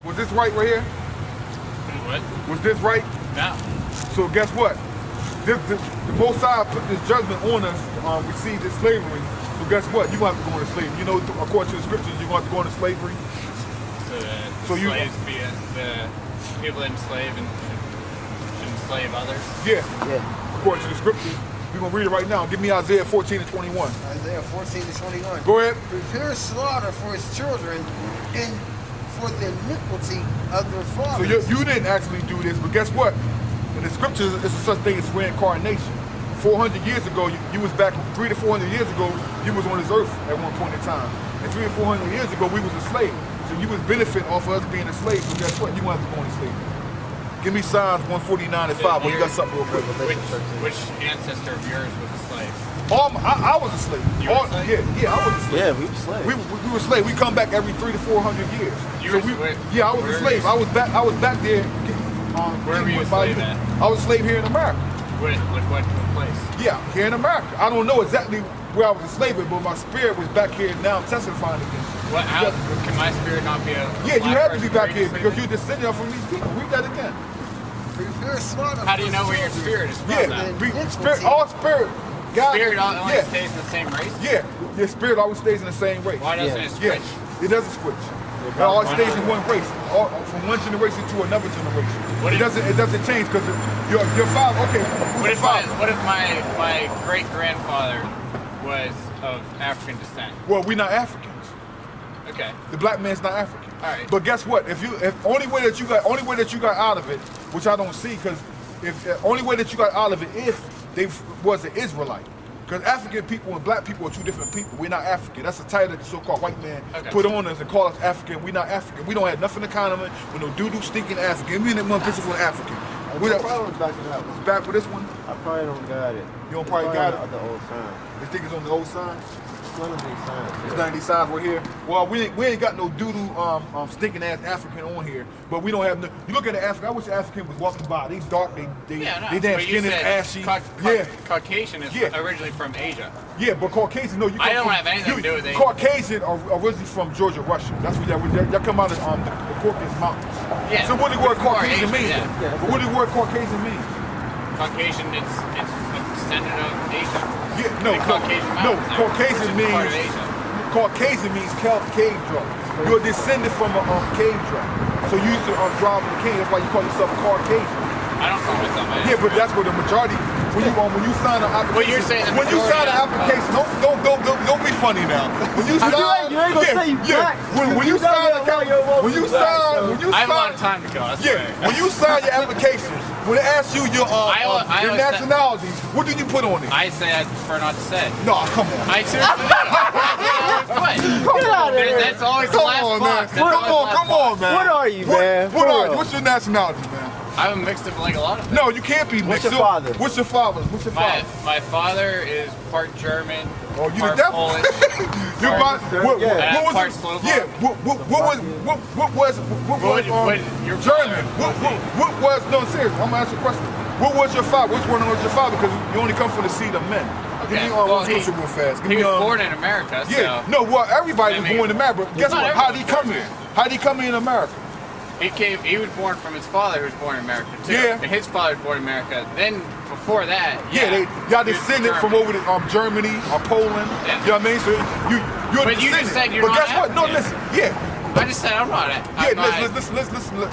Was this right here? What? Was this right? No. So guess what? The both sides put this judgment on us to receive this slavery. So guess what? You're going to have to go into slavery. You know, according to the scriptures, you're going to have to go into slavery. So the slaves be the people that enslave and should enslave others? Yeah. According to the scriptures. We're going to read it right now. Give me Isaiah 14 and 21. Isaiah 14 and 21. Go ahead. Prepare slaughter for his children and for the iniquity of their fathers. So you didn't actually do this, but guess what? In the scriptures, it's a such thing as reincarnation. 400 years ago, you was back 300 to 400 years ago, you was on this earth at one point in time. And 300 to 400 years ago, we was a slave. So you was benefit off of us being a slave. So guess what? You want to go into slavery. Give me Psalms 149 and 5. Well, you got something real quick. Which ancestor of yours was a slave? I was a slave. You were a slave? Yeah, I was a slave. Yeah, we were slaves. We were slaves. We come back every 300 to 400 years. Yeah, I was a slave. I was back there. Where were you a slave at? I was a slave here in America. What place? Yeah, here in America. I don't know exactly where I was a slave, but my spirit was back here now testifying against you. How can my spirit not be a Yeah, you have to be back here because you're descended from these people. Read that again. How do you know where your spirit is from? All spirit. God, spirit only stays in the same race? Yeah, your spirit always stays in the same race. Why doesn't it switch? It doesn't switch. It always stays in one race, from one generation to another generation. It doesn't change because your father. Okay, what if my great grandfather was of African descent? Well, we're not Africans. Okay. The black man's not African. All right. But guess what? If only way that you got out of it, which I don't see, because if only way that you got out of it if they was an Israelite. Because African people and black people are two different people. We're not African. That's a title that the so-called white man put on us and call us African. We're not African. We don't have nothing in common with no doo-doo stinking African. We ain't one physical African. We're probably back to that one. Back with this one? I probably don't got it. You don't probably got it? The old sign. You think it's on the old sign? It's none of these signs. It's none of these signs right here. Well, we ain't got no doo-doo stinking ass African on here, but we don't have no. You look at the African. I wish the African was walking by. They's dark. They damn skin is ashy. Caucasian is originally from Asia. Yeah, but Caucasian. No, I don't have anything to do with it. Caucasian are originally from Georgia, Russia. That's where y'all come out of the Caucasus Mountains. Yeah. So what do the word Caucasian mean? Yeah. But what do the word Caucasian mean? Caucasian, it's a descendant of Asia. Yeah, no, Caucasian means Caucasian means cave dweller. You're a descendant from a cave dweller. So you used to drive in the cave. That's why you call yourself a Caucasian. I don't call myself that. Yeah, but that's what the majority. When you sign an application, well, you're saying when you sign an application, don't be funny now. When you sign, you ain't gonna say you black. When you sign, I have a lot of time to go. When you sign your application, when they ask you your nationality, what do you put on it? I say I prefer not to say. No, come on. I seriously do. What? Get out of here. That's always the last box. Come on, man. What are you, man? What's your nationality, man? I'm mixed up like a lot of things. No, you can't be mixed. What's your father? What's your father? My father is part German, you part the devil. Polish. What Slovak. Yeah, what was German? What was no serious? I'm gonna ask you a question. What was your father? Which one was your father? Because you only come from the seed of men. Okay. Give me one scripture real fast. He was born in America. Yeah. So, No. Well, everybody was born in America. But guess what? How did he come here? How did he come in America? He was born from his father, who was born in America too. Yeah. And his father was born in America. Then before that, y'all descended from over to Germany or Poland. Yeah. You know what I mean? So you're but descended. You just said you're but not guess what? No, listen. Yeah. I just said I'm not.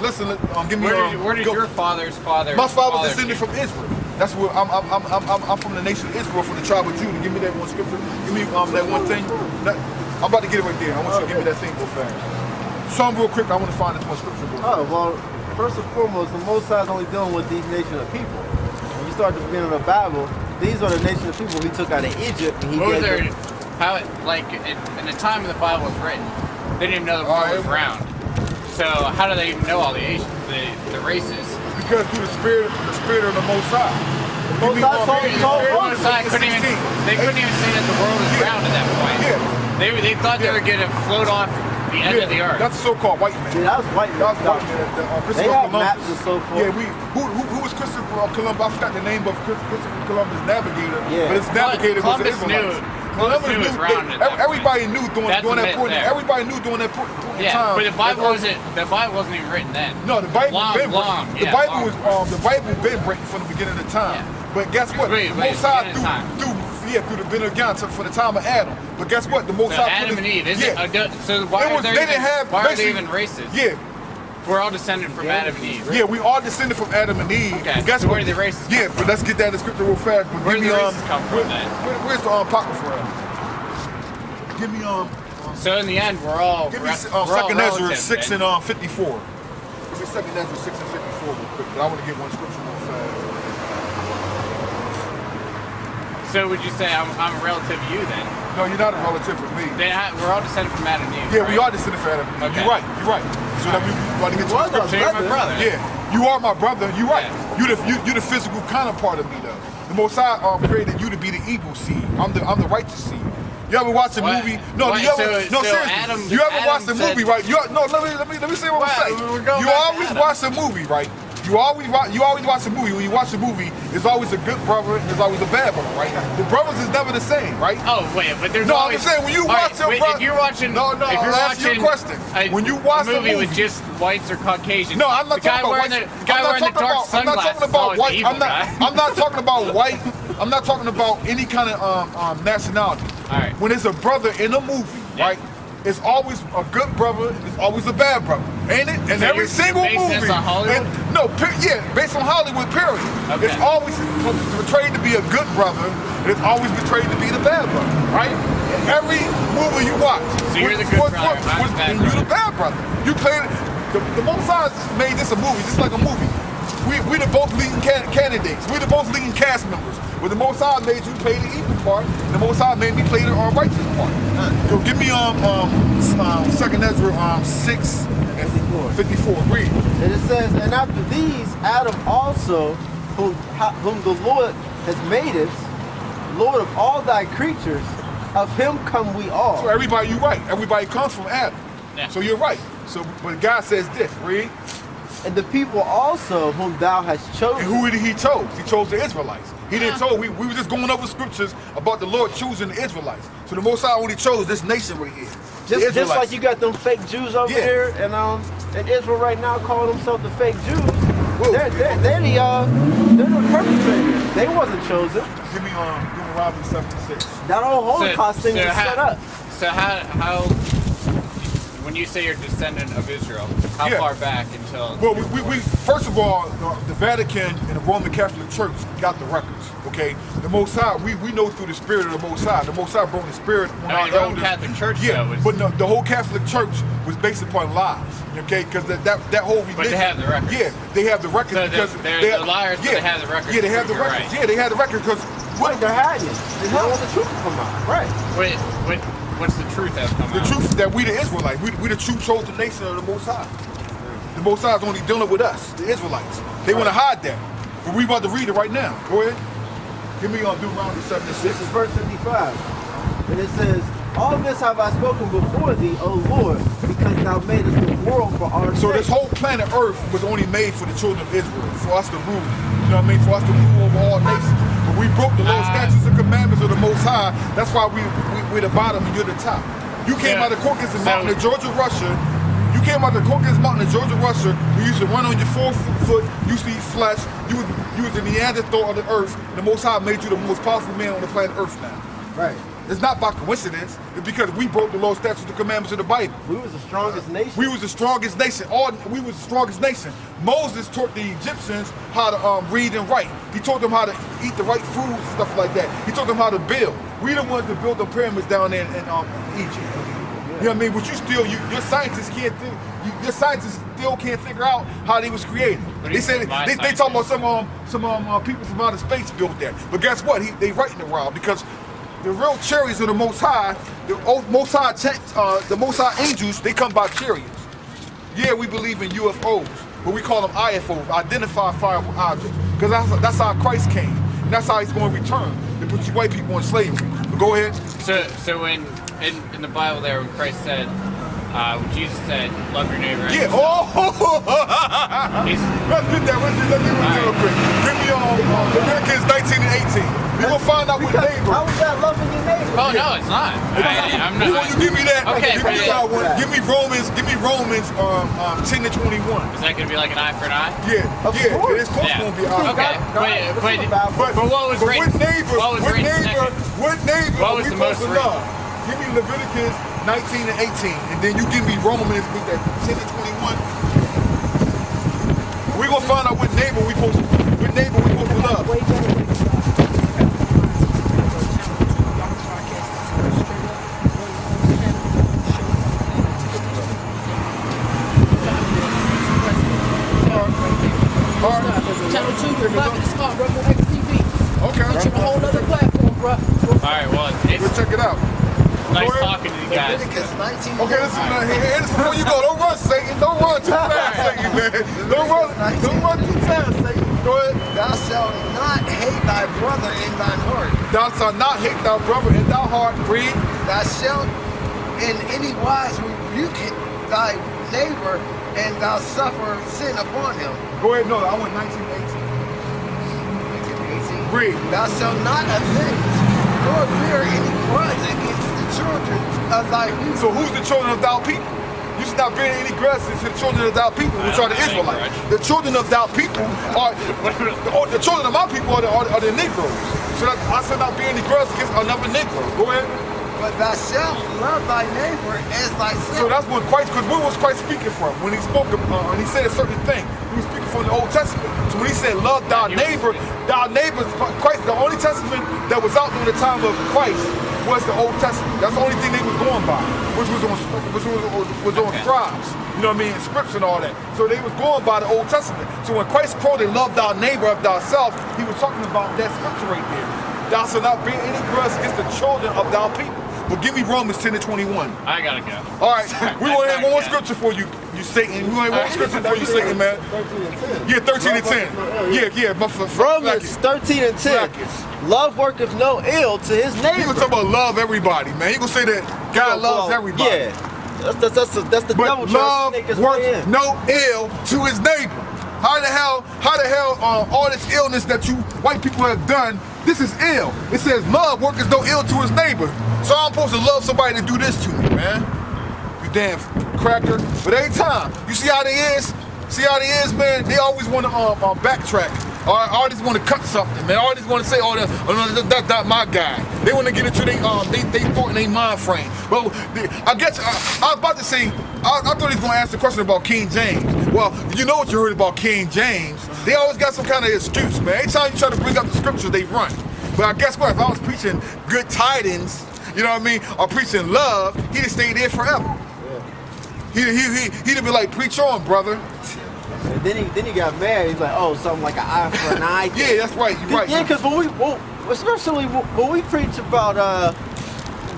Listen. Give me. Where did your father's father? My father was descended from Israel. That's where I'm from the nation of Israel, from the tribe of Judah. Give me that one scripture. Give me that one thing. I'm about to get it right there. I want you to give me that thing real fast. Some real quick. I want to find this one scripture. Oh well, first and foremost, the Most High is only dealing with these nation of people. When you start to begin of the Bible, these are the nation of people he took out of Egypt. And he in the time of the Bible was written, they didn't even know the world was round. So how do they even know all the Asians, the races? Because through the spirit of the Most High. Most High couldn't even say that the world was round at that point. Yeah. They thought they were gonna float off the end of the earth. That's a so-called white man. Yeah, that was white man. Christopher Columbus. Maps and so forth. Yeah, who was Christopher Columbus? I forgot the name of Christopher Columbus' navigator. Yeah. But his navigator was an Israelite. Columbus knew it was knew. round at that Everybody point. knew during That's the that myth point. there. Everybody knew during that point in Yeah, time. but the Bible wasn't even written then. No, the Bible Long, been long, written. yeah, The Bible long. was the Bible been written from the beginning of time. Yeah. But guess what? Wait, the Most High beginning of time. through the beginning of time for the time of Adam. But guess what? The Most So High Adam and Eve. Is yeah. it? So why It are was- there they even, didn't have why are they basically- even racist? Yeah, We're all descended from Adam and Eve. yeah, we all descended from Adam and Eve. Okay, Guess so what? where do the races come Yeah, from? but let's get that in the scripture real fast. But Where give do me the races come from then? Where's the apocrypha at? Give me So in the end, we're all Give me we're all Second Ezra relatives, 6 then. and 54. Give me Second Ezra 6 and 54 real quick, but I want to get one scripture real fast. So would you say I'm a relative of you then? No, you're not a relative with me. We're all descended from Adam and Eve. Yeah, right? we are descended from Adam. Okay. You're right. You're right. So that we want to get to the was our scripture. So you're my brother. Yeah, you are my brother. You're right. Yeah. You're the physical counterpart of me, though. The Most High created you to be the evil seed. I'm the righteous seed. You ever watch a What? movie? No, What? you ever? So Seriously. Adam- you ever Adam watch the said- movie, right? Let me say what What? I'm saying. We're going You back to always Adam. watch a movie, right? You always watch a movie. When you watch a movie, there's always a good brother and there's always a bad brother, right? The brothers is never the same, right? Oh wait, but there's No, always. I'm saying when you All watch your wait, brother. if you're watching, No, if you're I'll ask you a watching question. When you watch a movie the with movie- just whites or Caucasians, No, I'm not the guy talking about wearing white. the guy wearing the dark sunglasses. I'm not talking about is always white. the evil guy. I'm not talking about white. I'm not talking about any kind of nationality. All right. When it's a brother in a movie, Yeah. right? It's always a good brother and it's always a bad brother, ain't it? And So every you're single basing movie. this on Hollywood? No, yeah, based on Hollywood, period. Okay. It's always portrayed to be a good brother, and it's always portrayed to be the bad brother, right? In every movie you watch. So you're the good brother, I'm the bad and you're brother. the bad brother. You played the Most High made this a movie, just like a movie. We the both leading candidates. We the both leading cast members. But the Most High made you play the evil part, and the Most High made me play the righteous part. So give me Second Ezra 6 and 54. Read. And it says, and after these, Adam also, whom the Lord has made us, Lord of all thy creatures, of him come we all. So everybody, you're right. Everybody comes from Adam. Yeah. So you're right. So, but God says this. Read. And the people also whom thou hast And chosen. who did he chose? He chose the Israelites. He didn't chose. We were just going over scriptures about the Lord choosing the Israelites. So the Most High only chose this nation right here. The Just Israelites. like you got them fake Jews over Yeah. here in Israel right now calling themselves the fake Jews. Whoa. They're the perpetrators. They wasn't chosen. Give me Deuteronomy 76. That whole Holocaust thing was set up. So how when you say you're a descendant of Israel, how Yeah. far back until? Well, we first of all, the Vatican and the Roman Catholic Church got the records. Okay, the Most High, we know through the Spirit of the Most High. The Most High brought the Spirit on our the Roman elders. Catholic Church, yeah, though, was. but no, the whole Catholic Church was based upon lies. Okay, because that whole religion. But they have the records. Yeah, they have the records So because they're the liars, but they have the records Yeah, they to have the prove you're records. right. Yeah, they have the records because Right, they're hiding. They don't want the truth to come out. Right. What's the truth that's come the out? truth is that we the Israelites, we the true chosen nation of the Most High. The Most High is only dealing with us, the Israelites. They want to hide that, but we about to read it right now. Go ahead. Give me Deuteronomy 76. This is verse 55. And it says, all this have I spoken before thee, O Lord, because thou madest the world for our So sake. this whole planet Earth was only made for the children of Israel, for us to rule. You know what I mean? For us to rule over all nations. But we broke the law, statutes, and commandments of the Most High. That's why we're the bottom and you're the top. You came out of Caucasus Mountain in Georgia, Russia. You came out of Caucasus Mountain in Georgia, Russia. You used to run on your 4 foot. You used to eat flesh. You was the Neanderthal of the earth. The Most High made you the most powerful man on the planet Earth now. Right. It's not by coincidence. It's because we broke the law, statutes, and commandments of the Bible. We was the strongest nation. We was the strongest nation. We was the strongest nation. Moses taught the Egyptians how to read and write. He taught them how to eat the right foods and stuff like that. He taught them how to build. We the ones that built the pyramids down there in Egypt. You know what I mean? But your scientists can't think. Your scientists still can't figure out how they was created. They said they talking about some people from outer space built that. But guess what? They right in the wild because the real chariots of the Most High, the Most High angels, they come by chariots. Yeah, we believe in UFOs, but we call them IFOs, identifiable objects, because that's how Christ came, and that's how he's going to return to put you white people in slavery. But go ahead. So when in the Bible there, when Christ said, when Jesus said, "Love your neighbor," Yeah. Let's get that. Let's do that real quick. Give me Leviticus 19 and 18. We gonna find out what neighbor. How is that loving your neighbor? Oh no, it's not. I'm Before not. you give me that, Okay, give me that one. Give me Romans 10 to 21. Is that gonna be like an eye for an eye? Yeah, Of yeah, course. it's supposed Yeah. to be eye. Okay, but what was But written? what neighbor? What was What written neighbor? second? What neighbor? What are was we the most supposed to written? love? Give me Leviticus 19 and 18, and then you give me Romans 10 to 21. We gonna find out what neighbor we supposed to love. Way better way to start. All right. Channel 2, you're live in the spot, bro. Go X TV. Okay. Put you on a whole other platform, bro. All right, well, We'll it's check it out. nice Go ahead. talking to you guys. Leviticus 19. Okay, listen, hey, listen, before you go, don't run, Satan. Don't run too fast, Satan, man. Don't run too fast, Satan. Go ahead. Thou shalt not hate thy brother in thine heart. Thou shalt not hate thy brother in thy heart. Read. Thou shalt in any wise rebuke thy neighbor, and thou suffer sin upon him. Go ahead, no, I went 19 to 18. Read. Thou shalt not avenge, nor bear any grudge against the children of thy youth. So who's the children of thou people? You should not bear any grudge to the children of thou people, which are the Israelites. The children of thou people are, the children of my people are the Negroes. So I should not bear any grudge against another Negro. Go ahead. But thou shalt love thy neighbor as thyself. So that's when Christ, because where was Christ speaking from? When he spoke, and he said a certain thing, he was speaking from the Old Testament. So when he said, love thy neighbor, Christ, the only testament that was out during the time of Christ was the Old Testament. That's the only thing they was going by, which was on scribes. You know what I mean? Scripts and all that. So they was going by the Old Testament. So when Christ quoted, love thy neighbor of thyself, he was talking about that scripture right there. Thou shalt not bear any grudge against the children of thy people. But give me Romans 10 to 21. I gotta go. All right, we want to have one more scripture for you, Satan. We want to have one more scripture for you, Satan, man. 13 and 10. Yeah, 13 and 10. Yeah. Romans 13 and 10. Love worketh no ill to his He gonna neighbor. talk about love everybody, man. He gonna say that God loves everybody. Yeah. That's the devil But trying to love sneak his way works in. no ill to his neighbor. How the hell, all this illness that you white people have done, this is ill. It says love worketh no ill to his neighbor. So I'm supposed to love somebody to do this to me, man. You damn cracker. But every time, you see how they is? Man? They always want to backtrack. Or always want to cut something, man. Always want to say, oh, that's not my guy. They want to get into they thought in their mind frame. But I guess I was about to say, I thought he was going to ask the question about King James. Well, you know what you heard about King James. They always got some kind of excuse, man. Every time you try to bring up the scriptures, they run. But I guess what? If I was preaching good tidings, you know what I mean, or preaching love, he'd have stayed there forever. Yeah. He'd have been like, preach on, brother. And then he got mad. He's like, oh, something like an eye for an eye. Yeah, that's right. You're right. Yeah, because especially when we preach about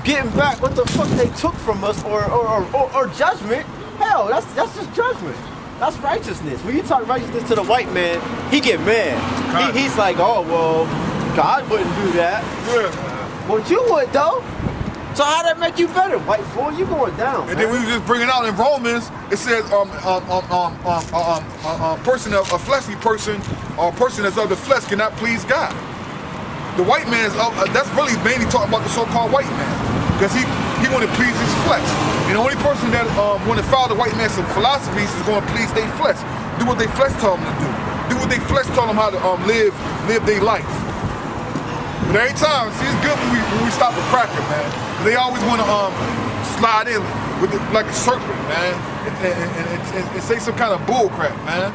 getting back what the fuck they took from us or judgment, hell, that's just judgment. That's righteousness. When you talk righteousness to the white man, he get mad. He's like, oh, well, God wouldn't do that. Yeah. Well, you would, though. So how that make you better? White boy, you going down. And then we were just bringing out in Romans, it says a fleshly person or a person that's of the flesh cannot please God. The white man is that's really mainly talking about the so-called white man, because he want to please his flesh. And the only person that want to follow the white man's philosophies is going to please their flesh. Do what their flesh tell them to do. Do what their flesh tell them how to live their life. But every time, see, it's good when we stop a cracker, man. They always want to slide in with like a serpent, man, and say some kind of bull crap, man.